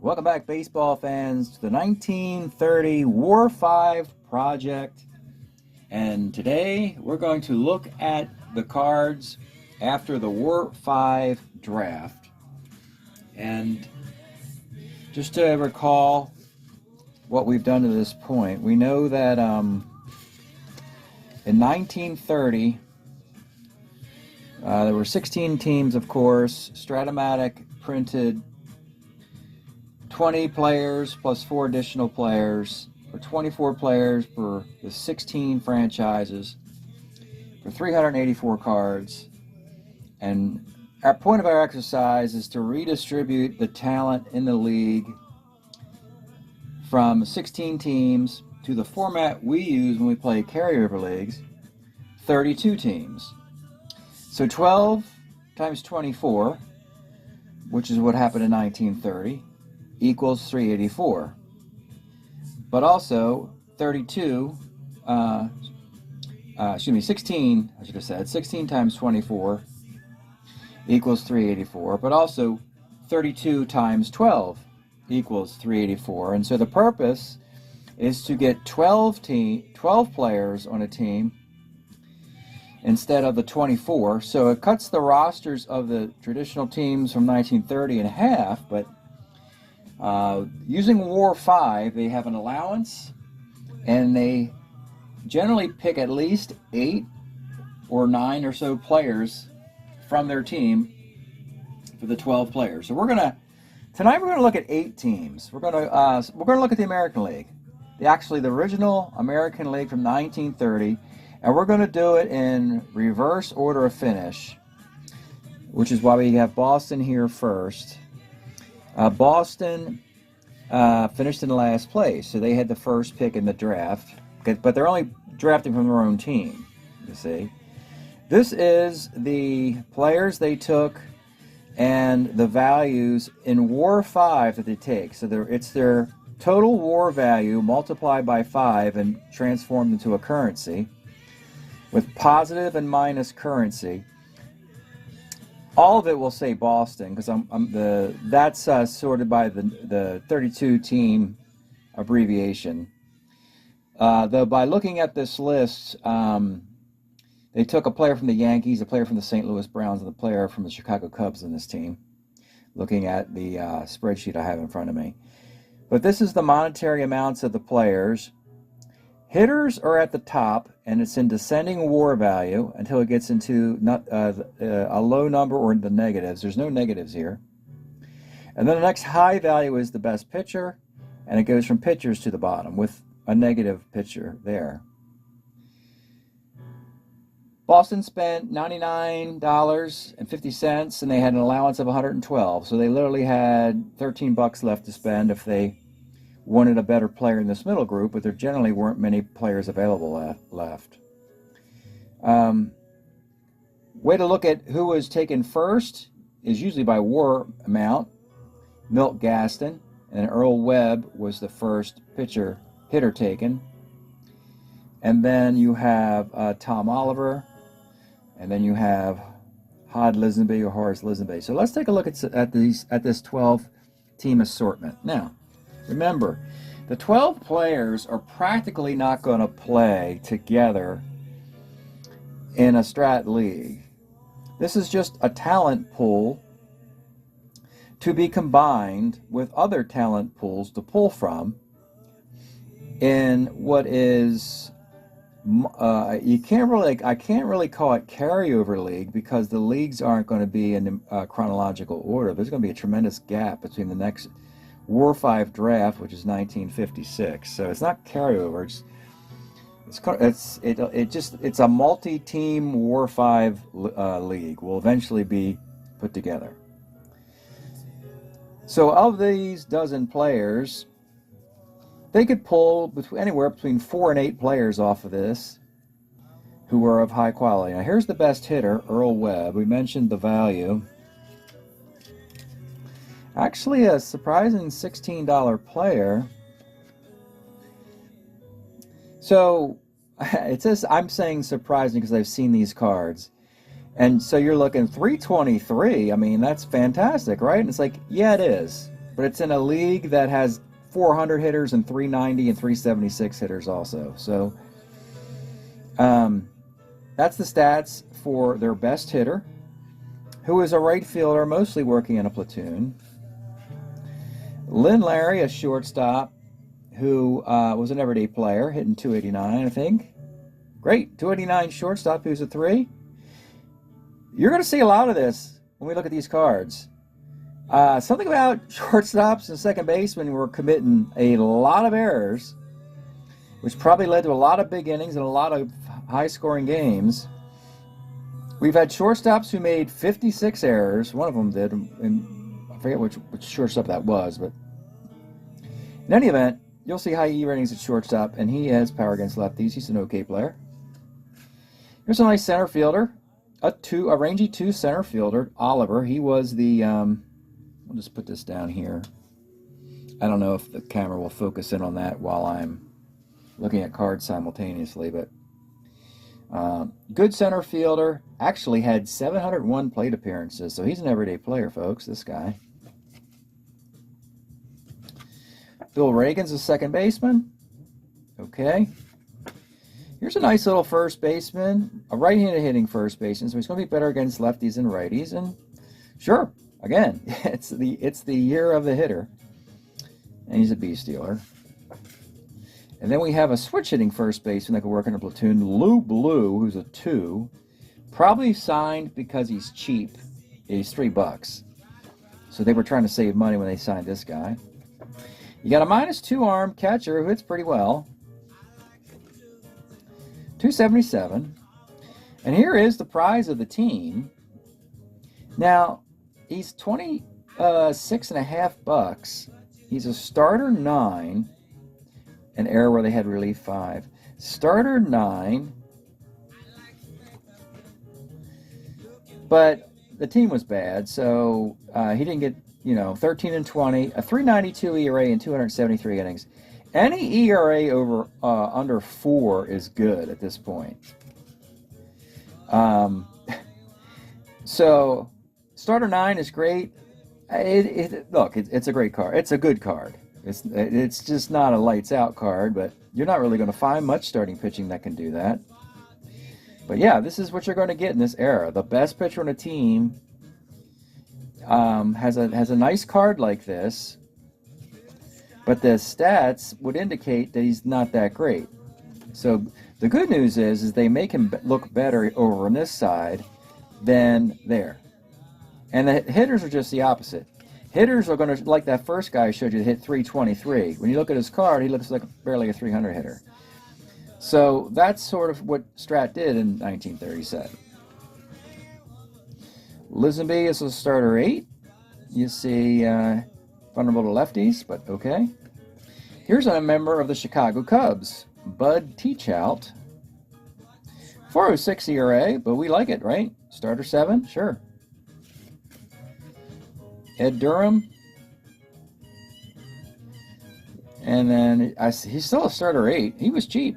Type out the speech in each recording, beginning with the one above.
Welcome back, baseball fans, to the 1930 WAR5 project. And today we're going to look at the cards after the WAR5 draft. And just to recall what we've done to this point, we know that in 1930, there were 16 teams, of course. Strat-O-Matic printed 20 players plus 4 additional players, for 24 players for the 16 franchises, for 384 cards. And our point of our exercise is to redistribute the talent in the league from 16 teams to the format we use when we play carryover leagues, 32 teams. So 12 times 24, which is what happened in 1930, equals 384. But also 16, I should have said 16 times 24 equals 384, but also 32 times 12 equals 384. And so the purpose is to get 12 players on a team instead of the 24. So it cuts the rosters of the traditional teams from 1930 in half, but using WAR5, they have an allowance, and they generally pick at least 8 or 9 or so players from their team for the 12 players. So tonight we're gonna look at 8 teams. We're gonna look at the American League, the original American League from 1930, and we're gonna do it in reverse order of finish, which is why we have Boston here first. Boston finished in last place, so they had the first pick in the draft, but they're only drafting from their own team, you see. This is the players they took and the values in WAR5 that they take. So it's their total WAR value multiplied by 5 and transformed into a currency with positive and minus currency. All of it will say Boston because that's sorted by the 32 team abbreviation. Though by looking at this list, they took a player from the Yankees, a player from the St. Louis Browns, and a player from the Chicago Cubs in this team. Looking at the spreadsheet I have in front of me, but this is the monetary amounts of the players. Hitters are at the top, and it's in descending WAR value until it gets into a low number or the negatives. There's no negatives here. And then the next high value is the best pitcher, and it goes from pitchers to the bottom with a negative pitcher there. Boston spent $99.50, and they had an allowance of $112. So they literally had $13 left to spend if they wanted a better player in this middle group, but there generally weren't many players available left. Way to look at who was taken first is usually by WAR amount. Milt Gaston and Earl Webb was the first hitter taken. And then you have Tom Oliver, and then you have Hod Lisenby or Horace Lisenby. So let's take a look at this 12-team assortment. Now, remember, the 12 players are practically not going to play together in a Strat League. This is just a talent pool to be combined with other talent pools to pull from in what is, I can't really call it carryover league because the leagues aren't going to be in chronological order. There's going to be a tremendous gap between the next WAR5 draft, which is 1956. So it's not carryover. It's a multi-team WAR5 league. Will eventually be put together. So of these dozen players, they could pull anywhere between 4 and 8 players off of this who are of high quality. Now here's the best hitter, Earl Webb. We mentioned the value. Actually, a surprising $16 player. So it says I'm saying surprising because I've seen these cards. And so you're looking 323. I mean, that's fantastic, right? And it's like, yeah, it is. but it's in a league that has 400 hitters and 390 and 376 hitters also. So that's the stats for their best hitter, who is a right fielder, mostly working in a platoon. Lynn Larry, a shortstop, who was an everyday player, hitting 289, I think. Great, 289 shortstop who's a 3. You're going to see a lot of this when we look at these cards. Something about shortstops and second basemen were committing a lot of errors, which probably led to a lot of big innings and a lot of high-scoring games. We've had shortstops who made 56 errors. One of them did, and I forget which shortstop that was, but in any event, you'll see high E ratings at shortstop, and he has power against lefties. He's an okay player. Here's a nice center fielder, a rangy 2 center fielder, Oliver. He was the, we'll just put this down here. I don't know if the camera will focus in on that while I'm looking at cards simultaneously, but good center fielder. Actually had 701 plate appearances, so he's an everyday player, folks, this guy. Bill Reagan's a second baseman. Okay. Here's a nice little first baseman, a right-handed hitting first baseman, so he's going to be better against lefties and righties. And sure, again, it's the year of the hitter, and he's a bee stealer. And then we have a switch hitting first baseman that can work in a platoon, Lou Blue, who's a 2, probably signed because he's cheap. He's $3, so they were trying to save money when they signed this guy. You got a -2 arm catcher who hits pretty well. 277. And here is the prize of the team. Now, he's $26.50. He's a starter 9. An error where they had relief 5. Starter 9. But the team was bad, so he didn't get, 13 and 20, a 392 ERA in 273 innings. Any ERA over under 4 is good at this point. So starter 9 is great. Look, it's a great card. It's a good card. It's just not a lights out card, but you're not really going to find much starting pitching that can do that. But yeah, this is what you're going to get in this era. The best pitcher on a team has a nice card like this, but the stats would indicate that he's not that great. So the good news is they make him look better over on this side than there. And the hitters are just the opposite. Hitters are going to, like that first guy I showed you, hit 323. When you look at his card, he looks like barely a 300 hitter. So that's sort of what Strat did in 1937. Lisenby is a starter 8. You see vulnerable to lefties, but okay. Here's a member of the Chicago Cubs, Bud Teachout. 406 ERA, but we like it, right? Starter 7, sure. Ed Durham. And then he's still a starter 8. He was cheap.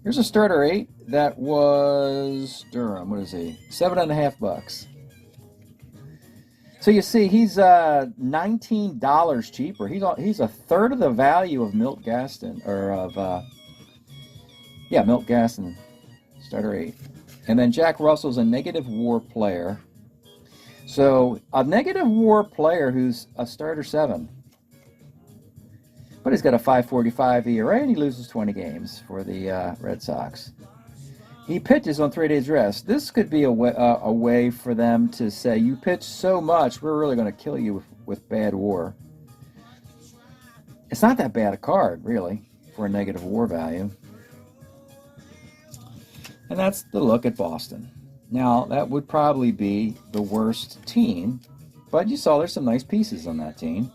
Here's a starter 8 that was Durham. What is he? $7.50. So you see, he's $19 cheaper. He's a third of the value of Milt Gaston, or of Milt Gaston, starter 8. And then Jack Russell's a negative WAR player. So a negative WAR player who's a starter 7. But he's got a 5.45 ERA and he loses 20 games for the Red Sox. He pitches on 3 days rest. This could be a way for them to say, you pitch so much, we're really going to kill you with bad WAR. It's not that bad a card, really, for a negative WAR value. And that's the look at Boston. Now, that would probably be the worst team, but you saw there's some nice pieces on that team.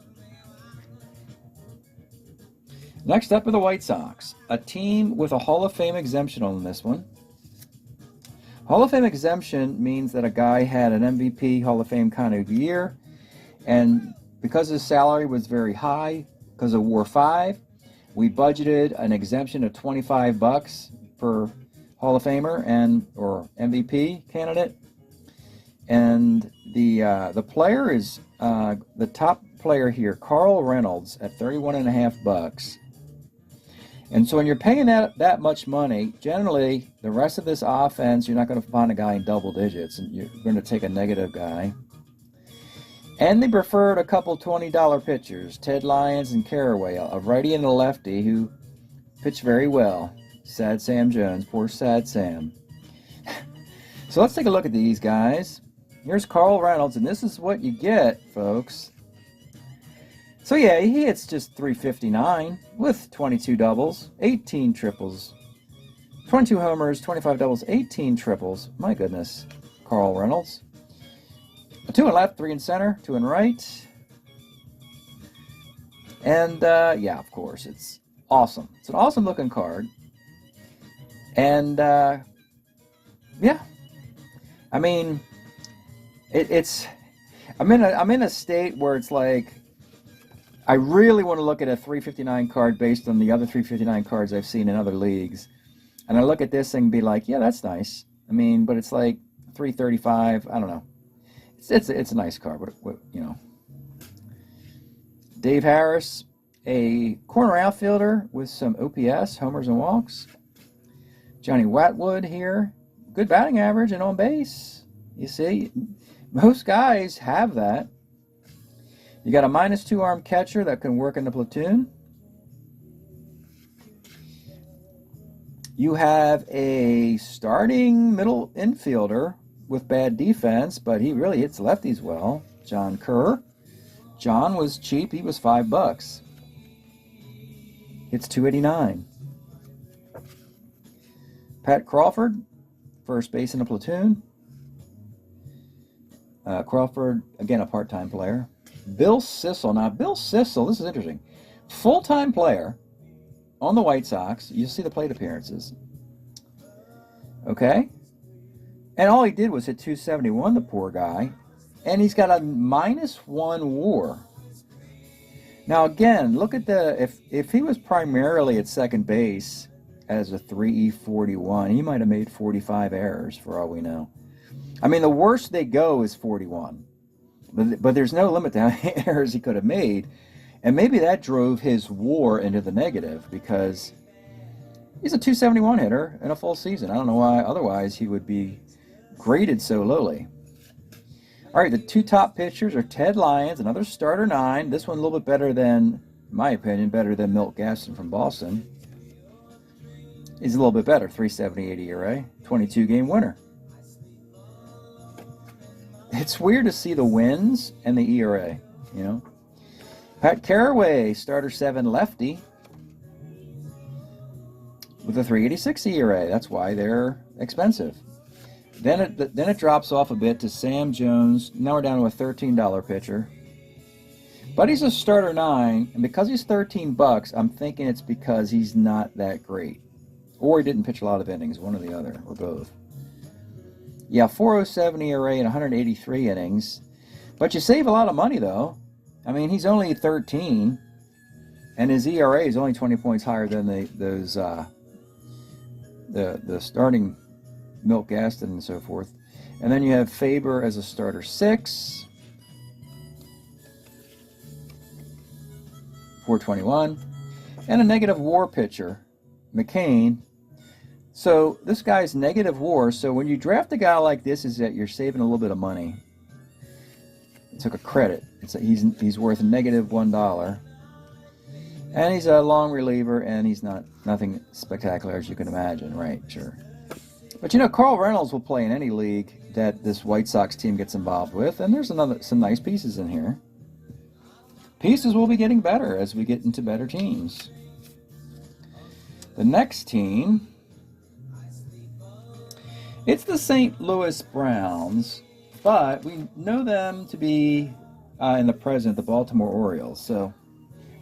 Next up are the White Sox, a team with a Hall of Fame exemption on this one. Hall of Fame exemption means that a guy had an MVP Hall of Fame kind of year, and because his salary was very high, because of WAR5, we budgeted an exemption of $25 per Hall of Famer or MVP candidate, and the player is the top player here, Carl Reynolds, at 31.5 bucks. And so when you're paying that much money, generally the rest of this offense, you're not going to find a guy in double digits, and you're going to take a negative guy. And they preferred a couple $20 pitchers, Ted Lyons and Carraway, a righty and a lefty who pitched very well. Sad Sam Jones, poor Sad Sam. So let's take a look at these guys. Here's Carl Reynolds, and this is what you get, folks. So yeah, he hits just 359 with 22 doubles, 18 triples, 22 homers, 25 doubles, 18 triples. My goodness, Carl Reynolds. 2 in left, 3 in center, 2 in right. And yeah, of course, it's awesome. It's an awesome looking card. And yeah, I mean, I'm in a state where it's like, I really want to look at a 359 card based on the other 359 cards I've seen in other leagues. And I look at this thing and be like, yeah, that's nice. I mean, but it's like 335. I don't know. It's a nice card, but you know. Dave Harris, a corner outfielder with some OPS, homers and walks. Johnny Watwood here, good batting average and on base. You see, most guys have that. You got a -2 arm catcher that can work in the platoon. You have a starting middle infielder with bad defense, but he really hits lefties well. John Kerr. John was cheap. He was $5. Hits 289. Pat Crawford, first base in the platoon. Crawford, again, a part-time player. Bill Sissel. Now, Bill Sissel, this is interesting. Full-time player on the White Sox. You'll see the plate appearances. Okay? And all he did was hit 271, the poor guy. And he's got a -1 WAR. Now, again, look at if he was primarily at second base as a 3E41, he might have made 45 errors for all we know. I mean, the worst they go is 41. But there's no limit to how many errors he could have made. And maybe that drove his WAR into the negative because he's a 271 hitter in a full season. I don't know why otherwise he would be graded so lowly. All right, the two top pitchers are Ted Lyons, another starter 9. This one a little bit better than, in my opinion, better than Milt Gaston from Boston. He's a little bit better, 3.78 ERA, 22-game winner. It's weird to see the wins and the ERA, you know. Pat Carraway, starter 7 lefty, with a 3.86 ERA. That's why they're expensive. Then it drops off a bit to Sam Jones. Now we're down to a $13 pitcher. But he's a starter 9, and because he's $13, I'm thinking it's because he's not that great. Or he didn't pitch a lot of innings, one or the other, or both. Yeah, 4.07 ERA and 183 innings. But you save a lot of money, though. I mean, he's only 13, and his ERA is only 20 points higher than the starting Milt Gaston and so forth. And then you have Faber as a starter 6. 421. And a negative WAR pitcher, McCain. So this guy's negative WAR. So when you draft a guy like this, is that you're saving a little bit of money. It took a credit. He's worth -$1. And he's a long reliever, and he's nothing spectacular as you can imagine, right? Sure. But you know, Carl Reynolds will play in any league that this White Sox team gets involved with, and there's some nice pieces in here. Pieces will be getting better as we get into better teams. The next team, it's the St. Louis Browns, but we know them to be in the present the Baltimore Orioles, so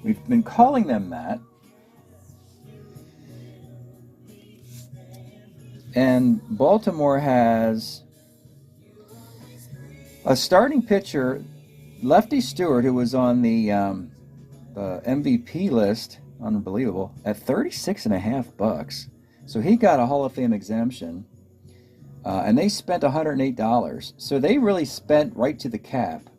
we've been calling them that. And Baltimore has a starting pitcher, Lefty Stewart, who was on the MVP list, unbelievable, at $36.50. So he got a Hall of Fame exemption, and they spent $108. So they really spent right to the cap.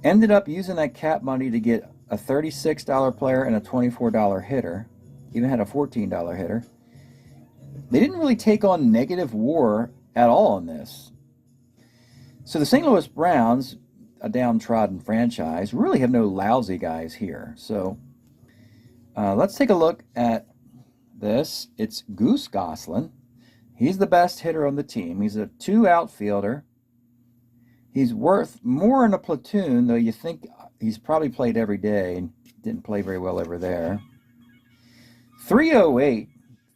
Ended up using that cap money to get a $36 player and a $24 hitter. Even had a $14 hitter. They didn't really take on negative WAR at all in this. So the St. Louis Browns, a downtrodden franchise, really have no lousy guys here. So let's take a look at this. It's Goose Goslin. He's the best hitter on the team. He's a 2 outfielder. He's worth more in a platoon, though you think he's probably played every day and didn't play very well over there. 308,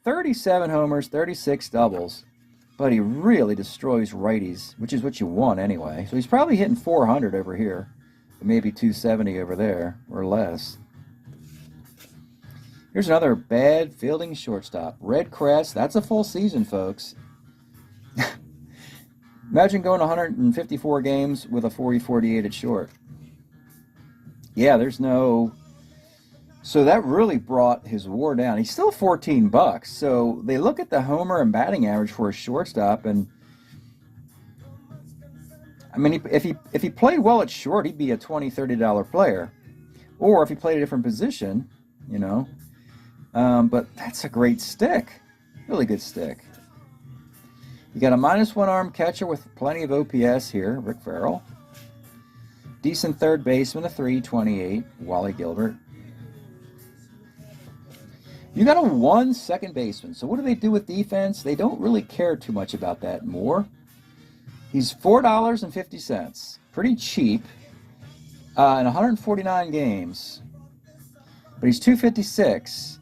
37 homers, 36 doubles. But he really destroys righties, which is what you want anyway. So he's probably hitting 400 over here, maybe 270 over there, or less. Here's another bad fielding shortstop. Red Crest, that's a full season, folks. Imagine going 154 games with a 40-48 at short. Yeah, there's no... So that really brought his WAR down. He's still $14. So they look at the homer and batting average for a shortstop, and I mean, if he played well at short, he'd be a $20-$30 player. Or if he played a different position, you know. But that's a great stick. Really good stick. You got a -1 arm catcher with plenty of OPS here, Rick Farrell. Decent third baseman, a 328, Wally Gilbert. You got a 1 second baseman. So what do they do with defense? They don't really care too much about that more. He's $4.50. Pretty cheap. In 149 games. But he's 256.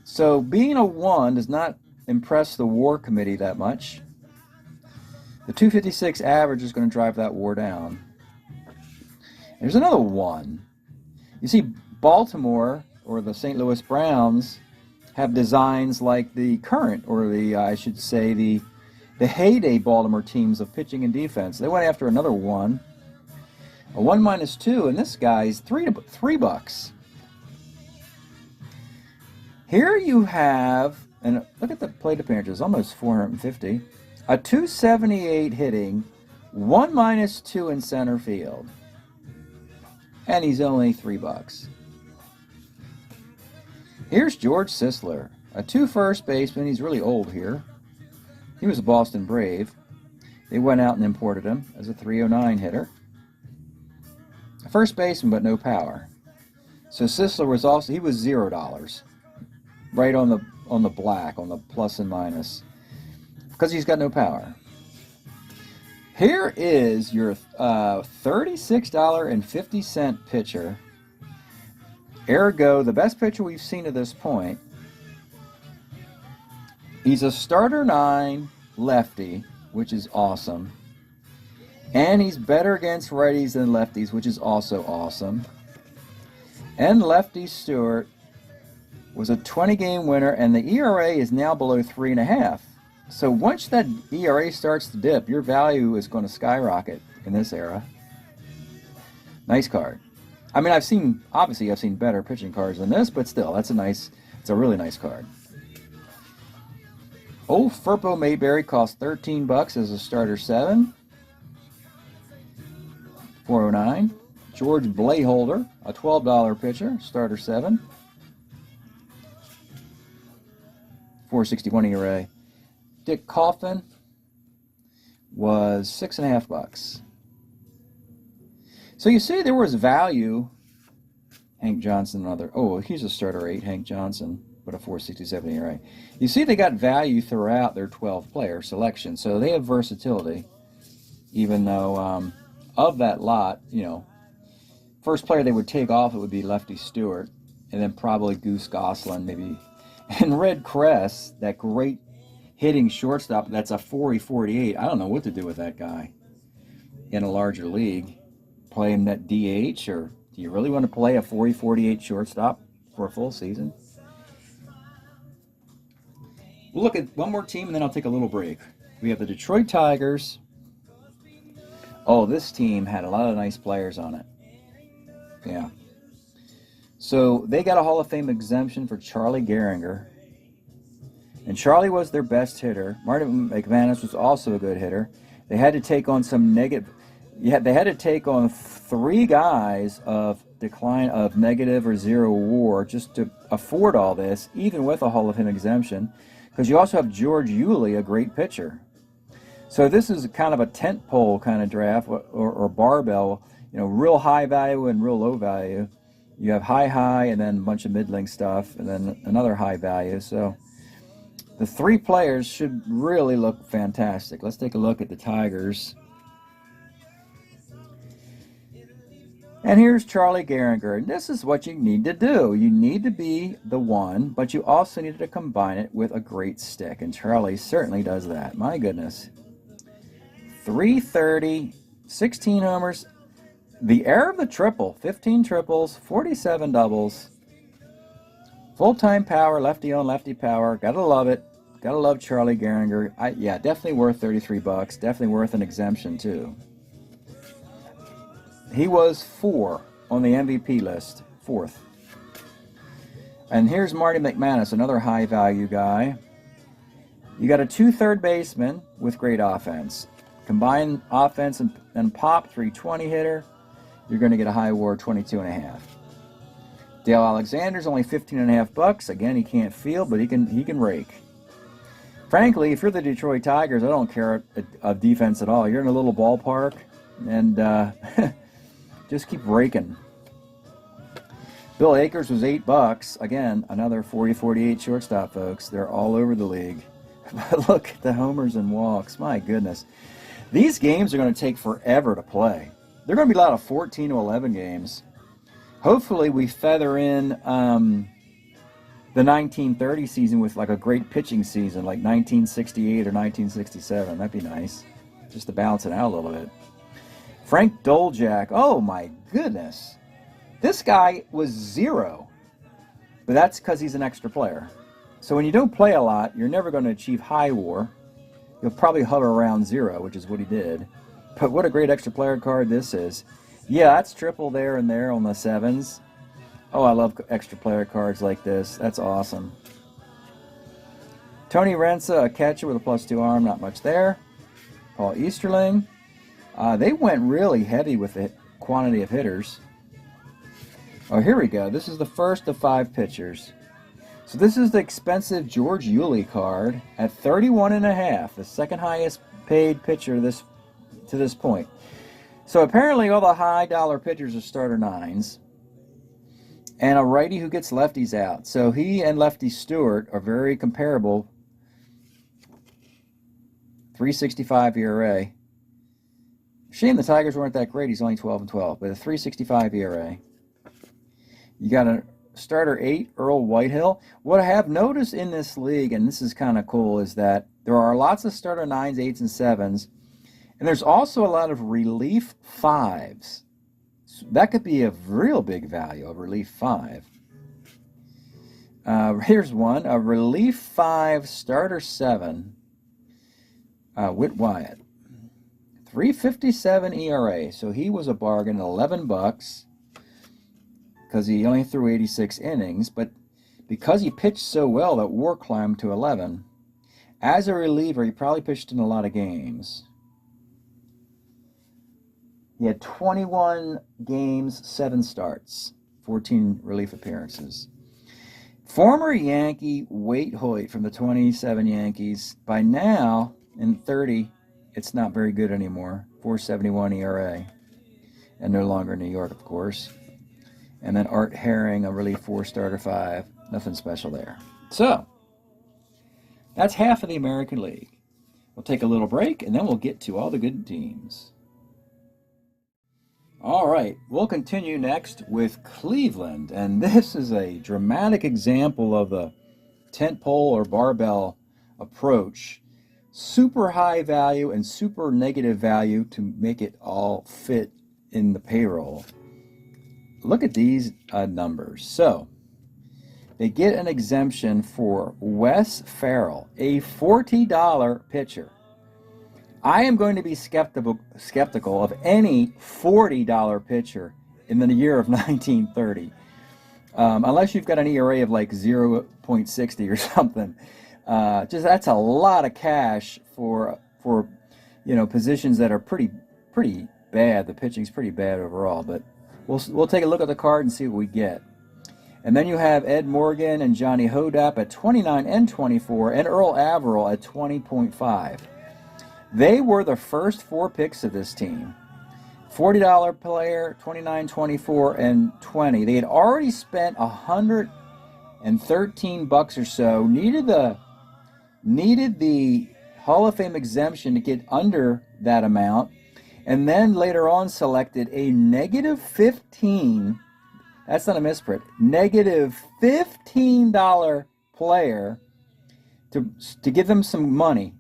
So being a 1 does not impress the WAR committee that much. The 256 average is going to drive that WAR down. There's another 1. You see, Baltimore, or the St. Louis Browns, have designs like the current, or the, I should say, the heyday Baltimore teams of pitching and defense. They went after another 1. A 1 - 2, and this guy's $3. Here you have, and look at the plate appearances, almost 450. A 278 hitting, 1 - 2 in center field. And he's only $3. Here's George Sisler, a 2 first baseman. He's really old here. He was a Boston Brave. They went out and imported him as a 309 hitter. A first baseman, but no power. So Sisler was also, he was $0. Right on the black, on the plus and minus. Because he's got no power. Here is your $36.50 pitcher. Ergo, the best pitcher we've seen to this point. He's a starter 9 lefty, which is awesome. And he's better against righties than lefties, which is also awesome. And Lefty Stewart was a 20-game winner, and the ERA is now below 3.5. So once that ERA starts to dip, your value is going to skyrocket in this era. Nice card. I mean, I've seen better pitching cards than this, but still, it's a really nice card. Old Furpo Mayberry cost $13 as a starter 7. 409. George Blayholder, a $12 pitcher, starter 7. 461 ERA. Dick Coffin was $6.50. So you see there was value. Hank Johnson, another. Oh, he's a starter 8, Hank Johnson, but a 467 ERA. You see they got value throughout their 12-player selection, so they have versatility. Even though of that lot, you know, first player they would take off, it would be Lefty Stewart, and then probably Goose Goslin, maybe. And Red Crest, that great hitting shortstop, that's a 40-48. I don't know what to do with that guy in a larger league. Play him at DH, or do you really want to play a 40-48 shortstop for a full season? We'll look at one more team, and then I'll take a little break. We have the Detroit Tigers. Oh, this team had a lot of nice players on it. Yeah. So they got a Hall of Fame exemption for Charlie Gehringer. And Charlie was their best hitter. Martin McManus was also a good hitter. They had to take on some negative. Yeah, they had to take on 3 guys of decline of negative or 0 WAR just to afford all this, even with a Hall of Fame exemption, because you also have George Yulee, a great pitcher. So this is kind of a tent pole kind of draft, or barbell, real high value and real low value. You have high, and then a bunch of middling stuff, and then another high value. So the 3 players should really look fantastic. Let's take a look at the Tigers. And here's Charlie Gehringer. And this is what you need to do. You need to be the one, but you also need to combine it with a great stick. And Charlie certainly does that. My goodness. 330, 16 homers. The era of the triple. 15 triples, 47 doubles. Full-time power, lefty on lefty power. Gotta love it. Gotta love Charlie Gehringer. Yeah, definitely worth $33. Definitely worth an exemption, too. He was 4 on the MVP list, 4th. And here's Marty McManus, another high-value guy. You got a 2 third baseman with great offense. Combine offense and pop, 320 hitter. You're going to get a high WAR 22.5. Dale Alexander's only $15.5. Again, he can't field, but he can rake. Frankly, if you're the Detroit Tigers, I don't care of defense at all. You're in a little ballpark, and just keep raking. Bill Akers was $8. Again, another 40-48 shortstop, folks. They're all over the league. But look at the homers and walks. My goodness. These games are going to take forever to play. They're going to be a lot of 14 to 11 games. Hopefully we feather in the 1930 season with like a great pitching season, like 1968 or 1967. That'd be nice, just to balance it out a little bit. Frank Doljak, oh my goodness. This guy was 0, but that's because he's an extra player. So when you don't play a lot, you're never going to achieve high WAR. You'll probably hover around 0, which is what he did. But what a great extra player card this is. Yeah, that's triple there and there on the 7s. Oh, I love extra player cards like this. That's awesome. Tony Renza, a catcher with a +2 arm, not much there. Paul Easterling. They went really heavy with the quantity of hitters. Oh, here we go. This is the first of 5 pitchers. So this is the expensive George Yulee card at $31.5, the second highest paid pitcher to this point. So apparently all the high dollar pitchers are starter 9s. And a righty who gets lefties out. So he and Lefty Stewart are very comparable. 3.65 ERA. Shame the Tigers weren't that great. He's only 12-12, but a 3.65 ERA. You got a starter 8, Earl Whitehill. What I have noticed in this league, and this is kind of cool, is that there are lots of starter 9s, 8s, and 7s, and there's also a lot of relief 5s. So that could be a real big value, a relief 5. Here's one, a relief 5 starter 7, Whit Wyatt. 3.57 ERA, so he was a bargain, $11, because he only threw 86 innings, but because he pitched so well, that WAR climbed to 11. As a reliever, he probably pitched in a lot of games. He had 21 games, 7 starts, 14 relief appearances. Former Yankee Waite Hoyt from the 27 Yankees. By now, in 30, it's not very good anymore. 4.71 ERA. And no longer in New York, of course. And then Art Herring, a relief 4 starter 5. Nothing special there. So, that's half of the American League. We'll take a little break, and then we'll get to all the good teams. All right, we'll continue next with Cleveland. And this is a dramatic example of the tent pole or barbell approach. Super high value and super negative value to make it all fit in the payroll. Look at these numbers. So, they get an exemption for Wes Farrell, a $40 pitcher. I am going to be skeptical of any $40 pitcher in the year of 1930, unless you've got an ERA of like 0.60 or something. Just that's a lot of cash for positions that are pretty bad. The pitching's pretty bad overall, but we'll take a look at the card and see what we get. And then you have Ed Morgan and Johnny Hodap at 29 and 24, and Earl Averill at 20.5. They were the first 4 picks of this team. $40 player, 29, 24, and 20. They had already spent $113 or so. Needed the Hall of Fame exemption to get under that amount, and then later on selected a negative 15. That's not a misprint. Negative $15 player to give them some money,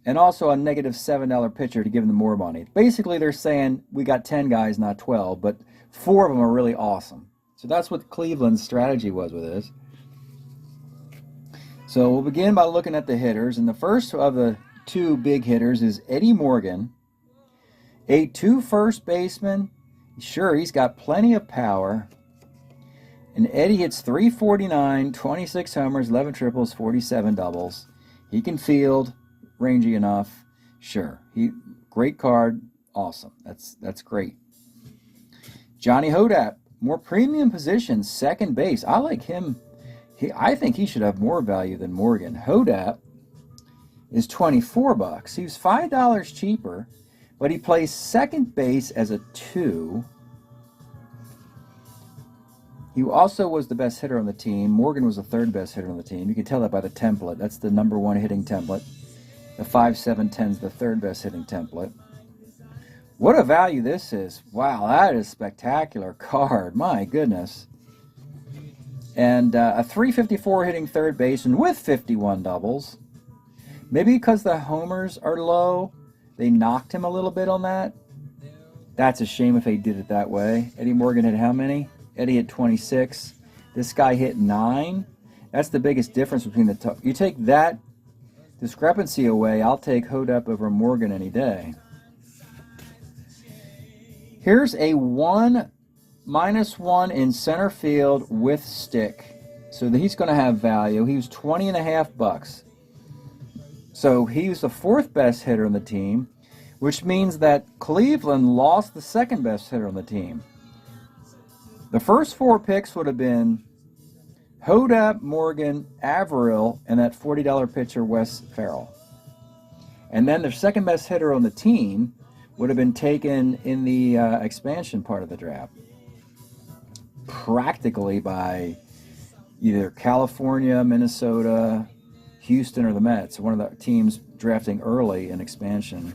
and also a negative $7 pitcher to give them more money. Basically, they're saying we got 10 guys, not 12, but 4 of them are really awesome. So that's what Cleveland's strategy was with this. So we'll begin by looking at the hitters, and the first of the 2 big hitters is Eddie Morgan, a 2 first baseman. Sure, he's got plenty of power. And Eddie hits .349, 26 homers, 11 triples, 47 doubles. He can field, rangy enough. Sure, great card, awesome. That's great. Johnny Hodap, more premium position, second base. I like him. I think he should have more value than Morgan. Hodap is $24. He was $5 cheaper, but he plays second base as a 2. He also was the best hitter on the team. Morgan was the 3rd best hitter on the team. You can tell that by the template. That's the number 1 hitting template. The 5-7-10 is the 3rd best hitting template. What a value this is. Wow, that is a spectacular card. My goodness. And a .354 hitting 3rd baseman with 51 doubles. Maybe because the homers are low, they knocked him a little bit on that. That's a shame if they did it that way. Eddie Morgan hit how many? Eddie hit 26. This guy hit 9. That's the biggest difference between the two. You take that discrepancy away, I'll take Hodap over Morgan any day. Here's a -1 in center field with stick. So he's going to have value. He was $20.50. So he was the 4th best hitter on the team, which means that Cleveland lost the 2nd best hitter on the team. The first 4 picks would have been Hodap, Morgan, Averill, and that $40 pitcher, Wes Ferrell. And then the 2nd best hitter on the team would have been taken in the expansion part of the draft, practically by either California, Minnesota, Houston, or the Mets, one of the teams drafting early in expansion.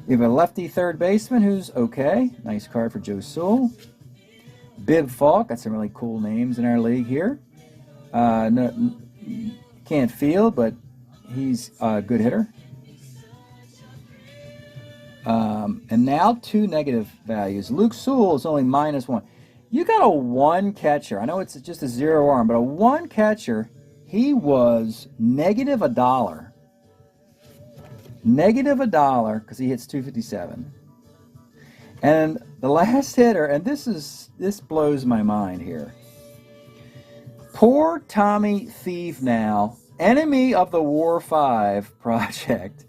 You have a lefty 3rd baseman who's okay. Nice card for Joe Sewell. Bib Falk, got some really cool names in our league here. Can't field, but he's a good hitter. And now 2 negative values. Luke Sewell is only -1. You got a 1 catcher. I know it's just a 0 arm, but a 1 catcher, he was -$1. -$1 because he hits .257. And the last hitter, and this blows my mind here. Poor Tommy Thieve now, enemy of the WAR5 project,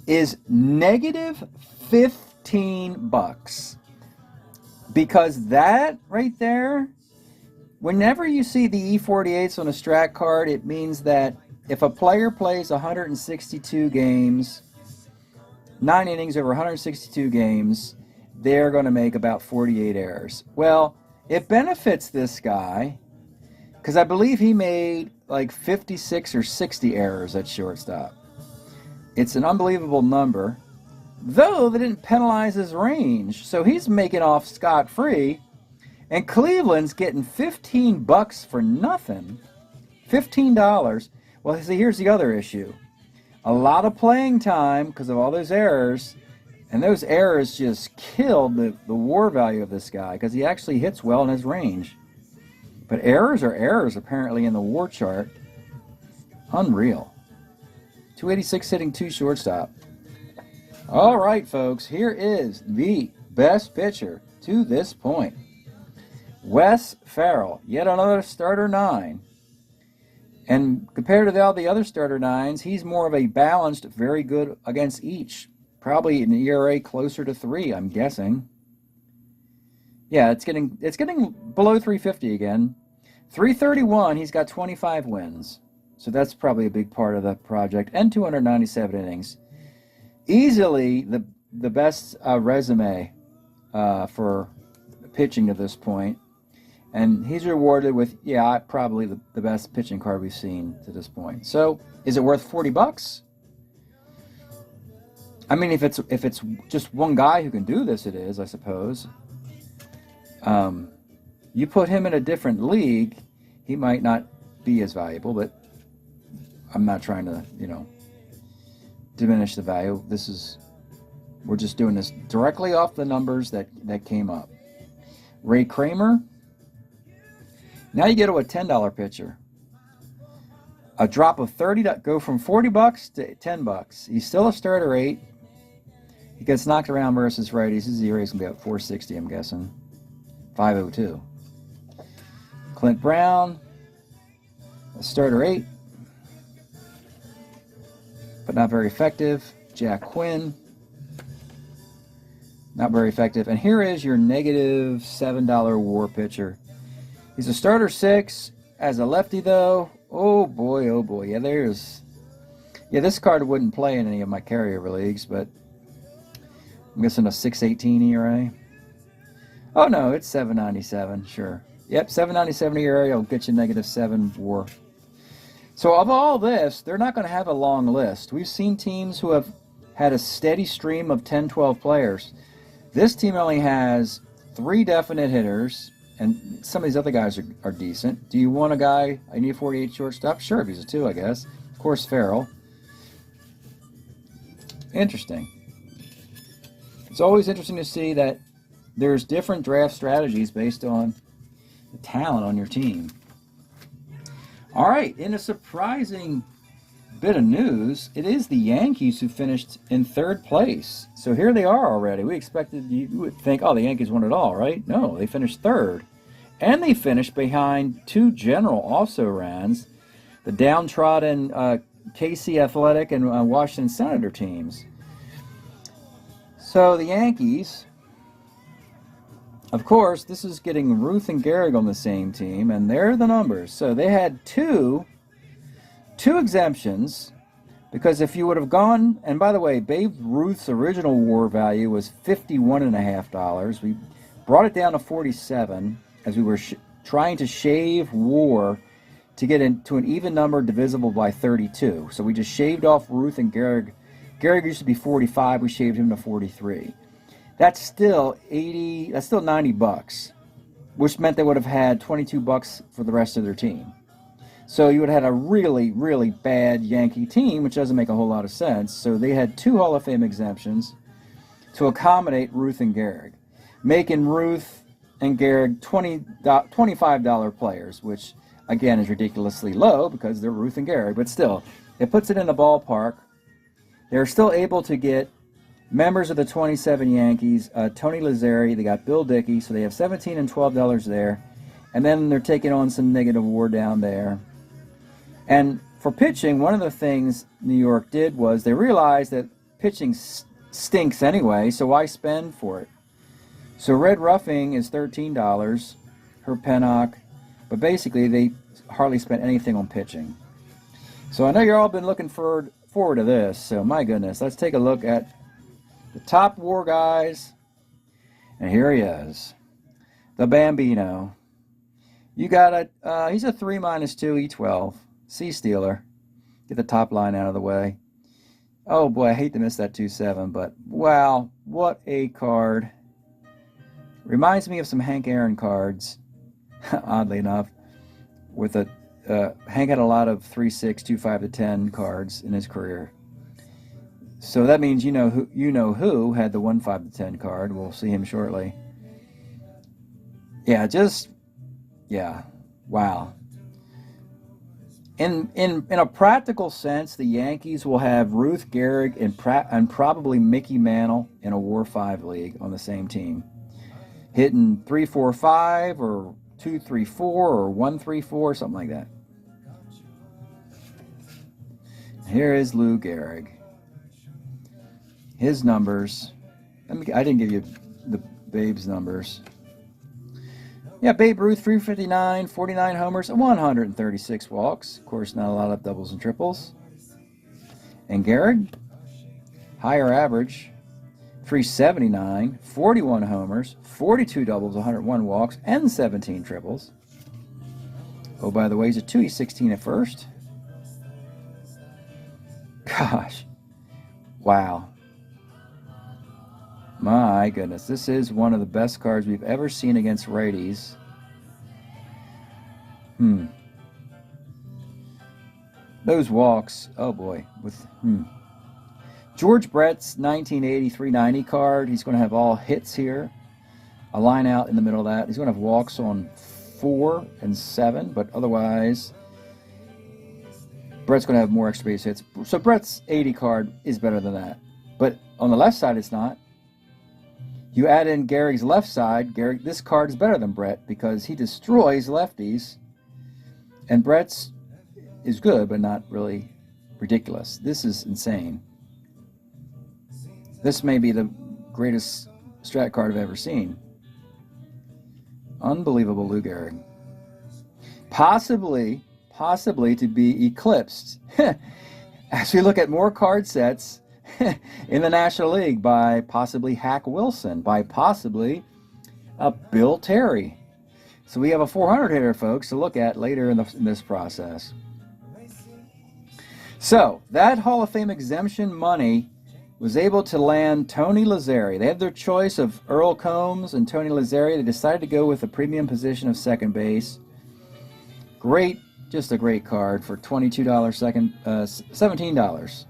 is -$15. Because that right there, whenever you see the E48s on a strat card, it means that if a player plays 162 games, 9 innings over 162 games, they're going to make about 48 errors. Well, it benefits this guy because I believe he made like 56 or 60 errors at shortstop. It's an unbelievable number, though they didn't penalize his range, so he's making off scot-free, and Cleveland's getting $15 for nothing. $15. Well, see, here's the other issue. A lot of playing time because of all those errors. And those errors just killed the WAR value of this guy because he actually hits well in his range. But errors are errors apparently in the WAR chart. Unreal. 286 hitting 2 shortstop. All right, folks, here is the best pitcher to this point. Wes Ferrell, yet another starter 9. And compared to all the other starter 9s, he's more of a balanced, very good against each Probably an ERA closer to 3, I'm guessing. Yeah, it's getting below 350 again. 331, he's got 25 wins. So that's probably a big part of the project. And 297 innings. Easily the best resume for pitching to this point. And he's rewarded with, yeah, probably the best pitching card we've seen to this point. So is it worth $40? I mean, if it's just one guy who can do this, it is, I suppose. You put him in a different league, he might not be as valuable, but I'm not trying to, diminish the value. We're just doing this directly off the numbers that came up. Ray Kramer. Now you get to a $10 pitcher. A drop of 30, go from $40 to $10. He's still a starter 8. He gets knocked around versus righties. His ERA is going to be at 460, I'm guessing. 502. Clint Brown, a starter 8, but not very effective. Jack Quinn, not very effective. And here is your negative $7 WAR pitcher. He's a starter 6 as a lefty, though. Oh boy, oh boy. Yeah, this card wouldn't play in any of my carryover leagues, but I'm guessing a 6.18 ERA. Oh no, it's 7.97. Sure. Yep, 7.97 ERA will get you negative 7 WAR. So of all this, they're not going to have a long list. We've seen teams who have had a steady stream of 10, 12 players. This team only has 3 definite hitters, and some of these other guys are decent. Do you want a guy, I need a 48 shortstop? Sure, if he's a 2, I guess. Of course, Farrell. Interesting. It's always interesting to see that there's different draft strategies based on the talent on your team. All right, in a surprising bit of news, it is the Yankees who finished in 3rd place. So here they are already. We expected, you would think, oh, the Yankees won it all, right? No, they finished 3rd. And they finished behind 2 general also-rans, the downtrodden KC Athletic and Washington Senator teams. So the Yankees, of course, this is getting Ruth and Gehrig on the same team, and there are the numbers. So they had two exemptions, because if you would have gone, and by the way, Babe Ruth's original WAR value was $51.50. We brought it down to 47 as we were trying to shave WAR to get into an even number divisible by 32. So we just shaved off Ruth and Gehrig. Gehrig used to be 45. We shaved him to 43. That's still $90, which meant they would have had $22 for the rest of their team. So you would have had a really, really bad Yankee team, which doesn't make a whole lot of sense. So they had 2 Hall of Fame exemptions to accommodate Ruth and Gehrig, making Ruth and Gehrig $25 players, which again is ridiculously low because they're Ruth and Gehrig, but still, it puts it in the ballpark. They're still able to get members of the 27 Yankees, Tony Lazzari, they got Bill Dickey, so they have $17 and $12 there. And then they're taking on some negative WAR down there. And for pitching, one of the things New York did was they realized that pitching stinks anyway, so why spend for it? So Red Ruffing is $13, Herb Pennock, but basically they hardly spent anything on pitching. So I know you've all been looking forward to this, so my goodness, let's take a look at the top WAR guys, and here he is, the Bambino. You got he's a 3-2 E12, C-stealer. Get the top line out of the way. Oh boy, I hate to miss that 2-7, but wow, what a card. Reminds me of some Hank Aaron cards, oddly enough, with Hank had a lot of 3-6, 2-5-10 cards in his career. So that means you know who had the 1-5-10 card. We'll see him shortly. Yeah, wow. In a practical sense, the Yankees will have Ruth Gehrig and probably Mickey Mantle in a WAR5 league on the same team, hitting 3-4-5 or 2-3-4 or 1-3-4, something like that. Here is Lou Gehrig. his numbers. I didn't give you the Babe's numbers. Yeah, Babe Ruth, 359, 49 homers, 136 walks. Of course, not a lot of doubles and triples. And Gehrig, higher average, 379, 41 homers, 42 doubles, 101 walks, and 17 triples. Oh, by the way, he's a 2E16 at first. Gosh. Wow. My goodness. This is one of the best cards we've ever seen against righties. Those walks. Oh, boy. George Brett's 1980 390 card. He's going to have all hits here. A line out in the middle of that. He's going to have walks on 4 and 7, but otherwise Brett's going to have more extra base hits. So Brett's 80 card is better than that. But on the left side, it's not. You add in Gehrig's left side, this card is better than Brett because he destroys lefties. And Brett's is good, but not really ridiculous. This is insane. This may be the greatest Strat card I've ever seen. Unbelievable Lou Gehrig. Possibly to be eclipsed as we look at more card sets in the National League by possibly Hack Wilson, by possibly Bill Terry. So we have a 400 hitter, folks, to look at later in this process. So that Hall of Fame exemption money was able to land Tony Lazzeri. They had their choice of Earl Combs and Tony Lazzeri. They decided to go with a premium position of second base. Great, just a great card for $22 $17.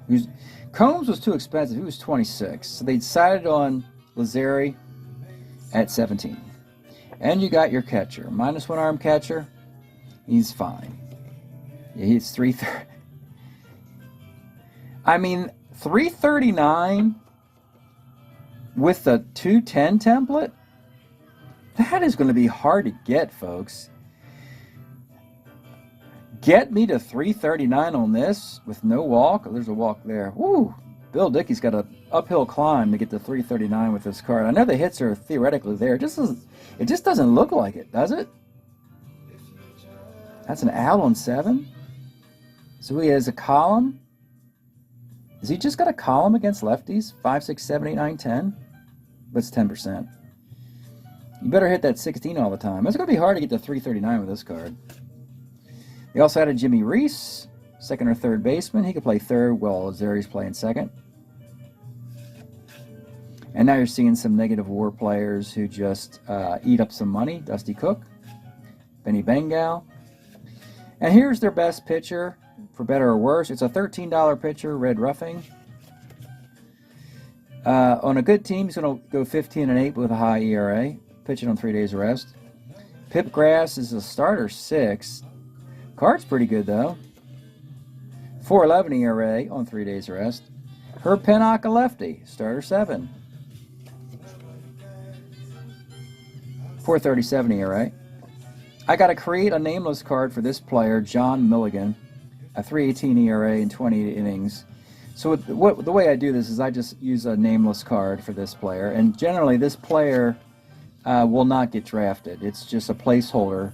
Combs was too expensive. He was $26. So they decided on Lazzeri at $17. And you got your catcher. -1 arm catcher. He's fine. Yeah, he's 330. I mean, 339 with the 210 template? That is going to be hard to get, folks. Get me to 339 on this with no walk. Oh, there's a walk there. Woo! Bill Dickey's got an uphill climb to get to 339 with this card. I know the hits are theoretically there. It just doesn't look like it, does it? That's an Al on 7. So he has a column. Has he just got a column against lefties? 5, 6, 7, 8, 9, 10? That's 10%. You better hit that 16 all the time. It's going to be hard to get to 339 with this card. They also had a Jimmy Reese, second or third baseman. He could play third while Lazzeri's playing second. And now you're seeing some negative WAR players who just eat up some money. Dusty Cook, Benny Bengal. And here's their best pitcher, for better or worse. It's a $13 pitcher, Red Ruffing. On a good team, he's going to go 15-8 with a high ERA, pitching on 3 days of rest. Pip Grass is a starter 6. Card's pretty good, though. 4.11 ERA on 3 days of rest. Herb Pennock, a lefty, starter 7. 4.37 ERA. I got to create a nameless card for this player, John Milligan, a 3.18 ERA in 28 innings. So the way I do this is I just use a nameless card for this player, and generally this player will not get drafted. It's just a placeholder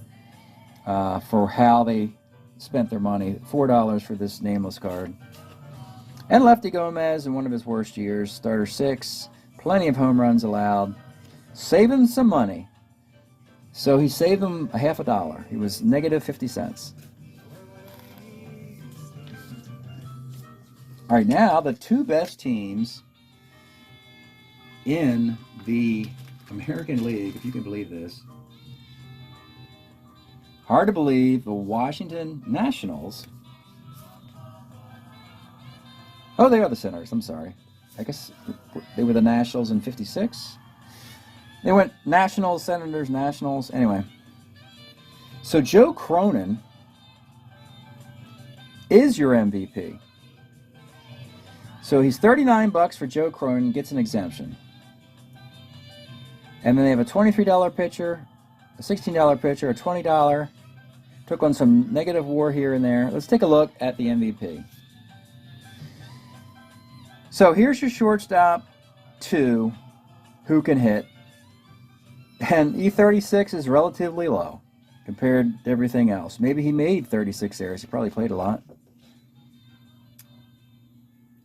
for how they spent their money. $4 for this nameless card. And Lefty Gomez in one of his worst years, starter 6, plenty of home runs allowed, saving some money. So he saved them $0.50. He was negative 50 cents. All right, now the two best teams in the American League, if you can believe this. Hard to believe, the Washington Nationals. Oh, they are the Senators. I'm sorry. I guess they were the Nationals in 56. They went Nationals, Senators, Nationals. Anyway. So Joe Cronin is your MVP. So he's $39 for Joe Cronin, gets an exemption. And then they have a $23 pitcher, a $16 pitcher, a $20. Took on some negative WAR here and there. Let's take a look at the MVP. So here's your shortstop. 2 who can hit, and E36 is relatively low compared to everything else. Maybe he made 36 errors. He probably played a lot.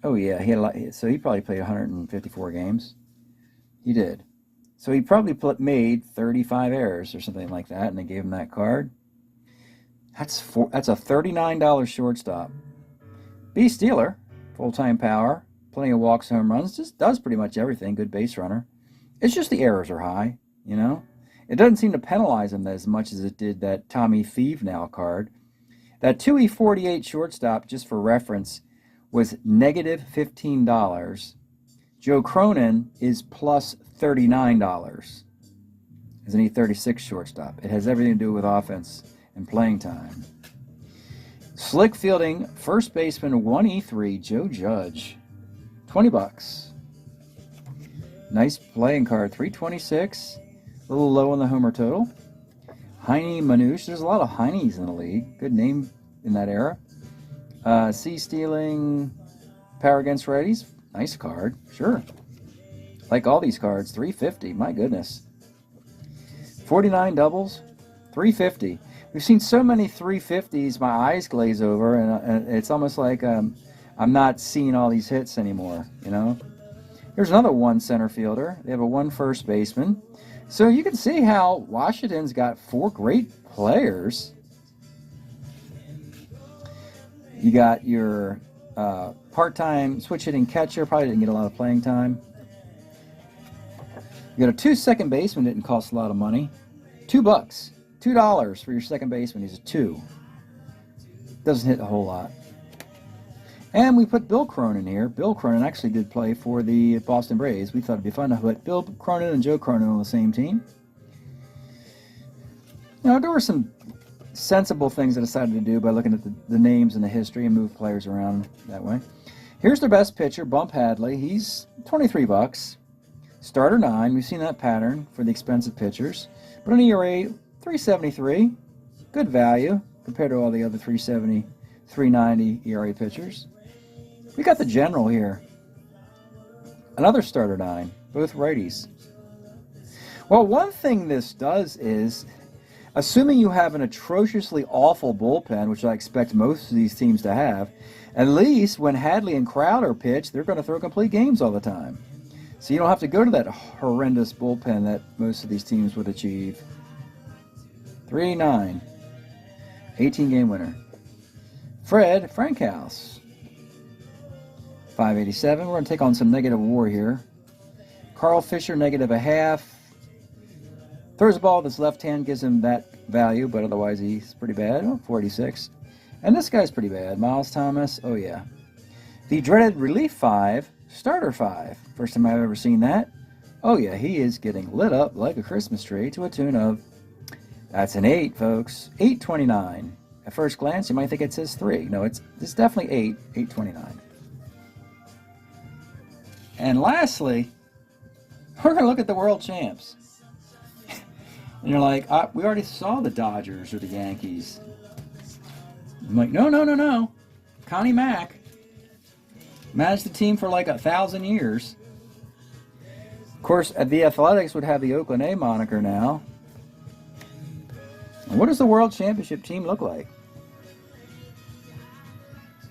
Oh yeah, he had a lot. So he probably played 154 games. He did. So he probably made 35 errors or something like that, and they gave him that card. That's a $39 shortstop. B. Steeler, full-time power, plenty of walks, home runs, just does pretty much everything. Good base runner. It's just the errors are high, you know. It doesn't seem to penalize him as much as it did that Tommy Thieve now card. That 2E48 shortstop, just for reference, was negative $15. Joe Cronin is plus $39 as an E36 shortstop. It has everything to do with offense and playing time. Slick fielding, first baseman, 1E3, Joe Judge, $20. Nice playing card, 326. A little low on the homer total. Heine Manouche, there's a lot of Heines in the league. Good name in that era. C stealing, power against righties, nice card, sure. Like all these cards, 350, my goodness. 49 doubles, 350. We've seen so many 350s, my eyes glaze over, and it's almost like I'm not seeing all these hits anymore, you know. Here's another 1 center fielder. They have a 1 first baseman. So you can see how Washington's got 4 great players. You got your part-time switch hitting catcher, probably didn't get a lot of playing time. You got a 2 second baseman, didn't cost a lot of money. $2. $2 for your second baseman. He's a 2. Doesn't hit a whole lot. And we put Bill Cronin here. Bill Cronin actually did play for the Boston Braves. We thought it'd be fun to put Bill Cronin and Joe Cronin on the same team. You know, there were some sensible things I decided to do by looking at the names and the history and move players around that way. Here's their best pitcher, Bump Hadley. He's $23. Starter 9. We've seen that pattern for the expensive pitchers. But an ERA, 3.73. Good value compared to all the other 3.70, 3.90 ERA pitchers. We got the general here. Another starter 9. Both righties. Well, one thing this does is, assuming you have an atrociously awful bullpen, which I expect most of these teams to have, at least when Hadley and Crowder pitch, they're going to throw complete games all the time. So you don't have to go to that horrendous bullpen that most of these teams would achieve. 3-9. 18-game winner. Fred Frankhouse. 587. We're going to take on some negative WAR here. Carl Fisher, negative a half. Throws the ball with his left hand, gives him that value, but otherwise he's pretty bad. Oh, 46. And this guy's pretty bad. Miles Thomas, oh yeah. The dreaded relief 5, starter 5. First time I've ever seen that. Oh yeah, he is getting lit up like a Christmas tree to a tune of, that's an 8, folks. 829. At first glance, you might think it says 3. No, it's definitely 8. 829. And lastly, we're going to look at the world champs. And you're like, we already saw the Dodgers or the Yankees. I'm like, no. Connie Mack managed the team for like 1,000 years. Of course, the Athletics would have the Oakland A moniker now. And what does the World Championship team look like?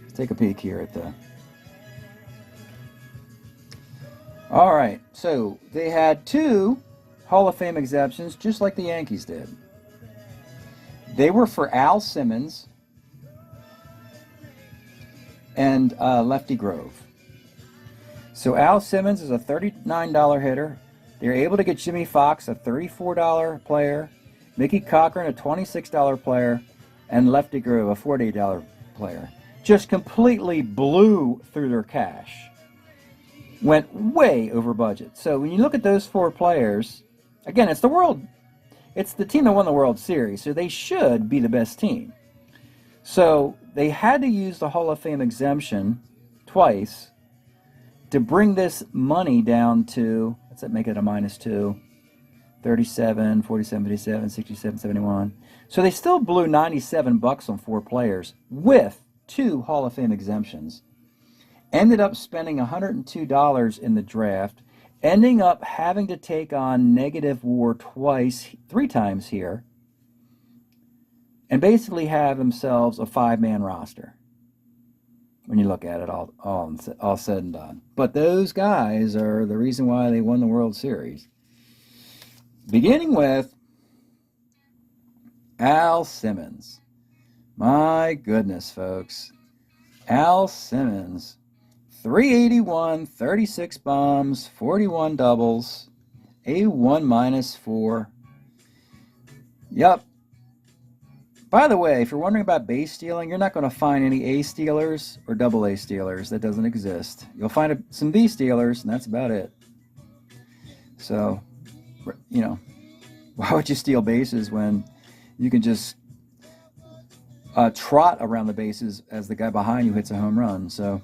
Let's take a peek here at the... All right, so they had 2 Hall of Fame exemptions, just like the Yankees did. They were for Al Simmons and Lefty Grove. So Al Simmons is a $39 hitter. They're able to get Jimmy Fox, a $34 player, Mickey Cochran, a $26 player, and Lefty Grove, a $48 player. Just completely blew through their cash. Went way over budget. So when you look at those 4 players, again, it's the team that won the World Series, so they should be the best team. So they had to use the Hall of Fame exemption twice to bring this money down to, let's make it a -2, 37, 47, 57, 67, 71. So they still blew $97 on 4 players with 2 Hall of Fame exemptions. Ended up spending $102 in the draft, ending up having to take on negative WAR three times here, and basically have themselves a 5-man roster when you look at it all said and done. But those guys are the reason why they won the World Series. Beginning with Al Simmons. My goodness, folks. Al Simmons. 381, 36 bombs, 41 doubles, a 1-4. Yep. By the way, if you're wondering about base stealing, you're not going to find any A stealers or double A stealers. That doesn't exist. You'll find some B stealers, and that's about it. So, you know, why would you steal bases when you can just trot around the bases as the guy behind you hits a home run? So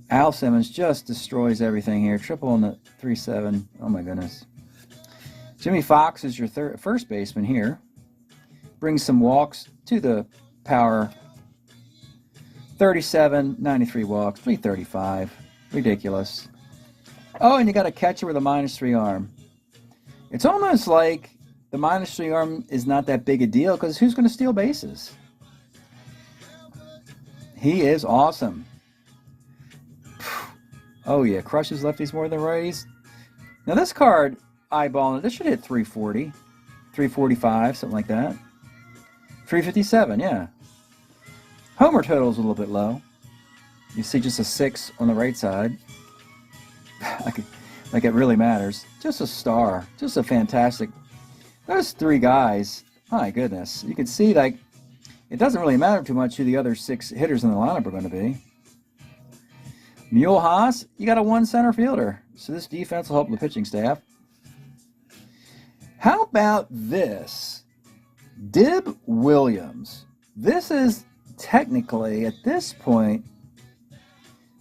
Al Simmons just destroys everything here. Triple on the 3-7. Oh my goodness. Jimmy Fox is your first baseman here. Brings some walks to the power. 37, 93 walks, 335. Ridiculous. Oh, and you got a catcher with a -3 arm. It's almost like the -3 arm is not that big a deal because who's going to steal bases? He is awesome. Oh yeah, crushes lefties more than righties. Now this card, eyeballing it, this should hit 340, 345, something like that. 357, yeah. Homer total is a little bit low. You see just a 6 on the right side. like it really matters. Just a star, just a fantastic. Those 3 guys, my goodness. You can see like it doesn't really matter too much who the other 6 hitters in the lineup are going to be. Mule Haas, you got a 1 center fielder. So this defense will help the pitching staff. How about this? Dib Williams. This is technically, at this point,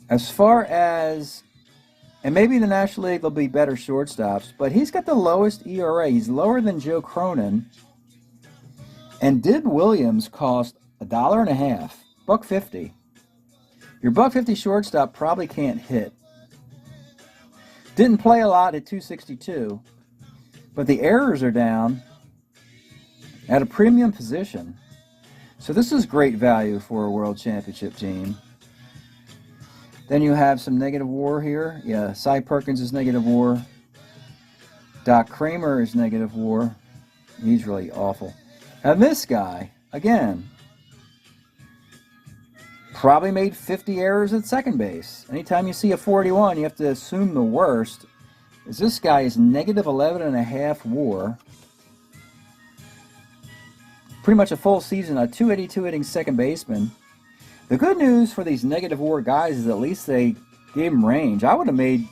as far as, and maybe in the National League there'll be better shortstops, but he's got the lowest ERA. He's lower than Joe Cronin. And Dib Williams cost $1.50, $1.50. Your $1.50 shortstop probably can't hit. Didn't play a lot at 262, but the errors are down at a premium position. So this is great value for a World Championship team. Then you have some negative WAR here. Yeah, Cy Perkins is negative WAR. Doc Kramer is negative WAR. He's really awful. And this guy, again, probably made 50 errors at second base. Anytime you see a 41, you have to assume the worst. Is this guy is negative 11.5 WAR. Pretty much a full season, a 282 hitting second baseman. The good news for these negative WAR guys is at least they gave him range. I would have made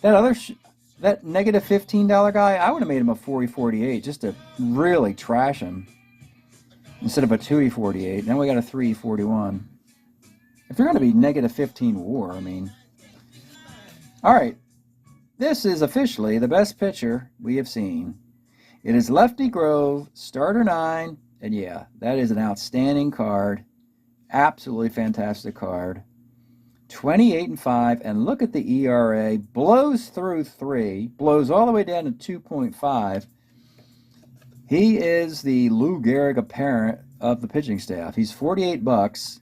that negative $15 guy, I would have made him a 40-48 just to really trash him instead of a 2E48. Now we got a 3E41. If you're going to be negative 15 WAR, I mean. All right. This is officially the best pitcher we have seen. It is Lefty Grove, starter 9, and yeah, that is an outstanding card. Absolutely fantastic card. 28-5, and look at the ERA. Blows through 3, blows all the way down to 2.5. He is the Lou Gehrig apparent of the pitching staff. He's $48.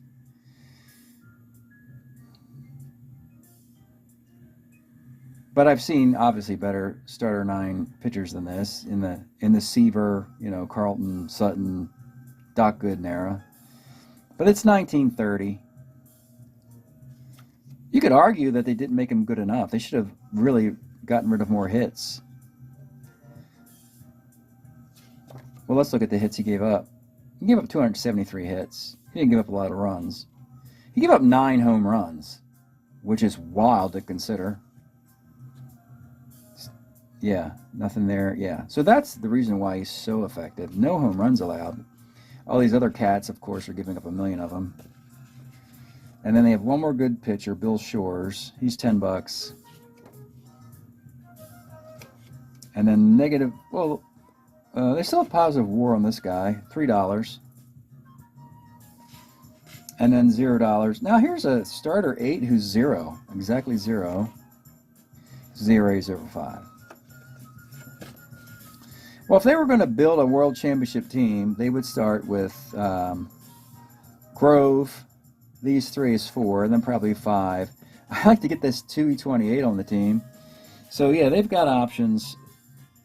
But I've seen obviously better starter 9 pitchers than this in the Seaver, Carlton, Sutton, Doc Gooden era. But it's 1930. You could argue that they didn't make him good enough. They should have really gotten rid of more hits. Well, let's look at the hits he gave up. He gave up 273 hits. He didn't give up a lot of runs. He gave up 9 home runs, which is wild to consider. Yeah, nothing there. Yeah, so that's the reason why he's so effective. No home runs allowed. All these other cats, of course, are giving up a million of them. And then they have one more good pitcher, Bill Shores. He's $10. And then negative, well, they still have positive WAR on this guy, $3. And then $0. Now here's a starter 8 who's 0, exactly 0. 0s over 5. Well, if they were going to build a World Championship team, they would start with Grove, these 3 is 4, and then probably 5. I like to get this 2E28 on the team. So yeah, they've got options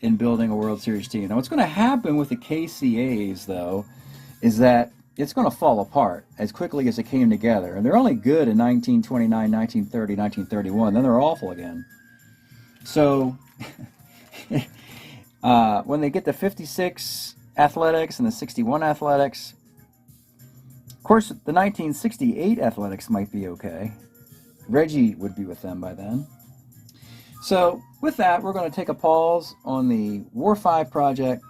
in building a World Series team. Now what's going to happen with the KCAs, though, is that it's going to fall apart as quickly as it came together. And they're only good in 1929, 1930, 1931. Then they're awful again. So when they get the 56 athletics and the 61 athletics, of course, the 1968 athletics might be okay. Reggie would be with them by then. So with that, we're going to take a pause on the WAR5 project,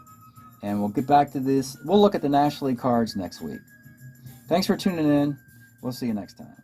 and we'll get back to this. We'll look at the National League cards next week. Thanks for tuning in. We'll see you next time.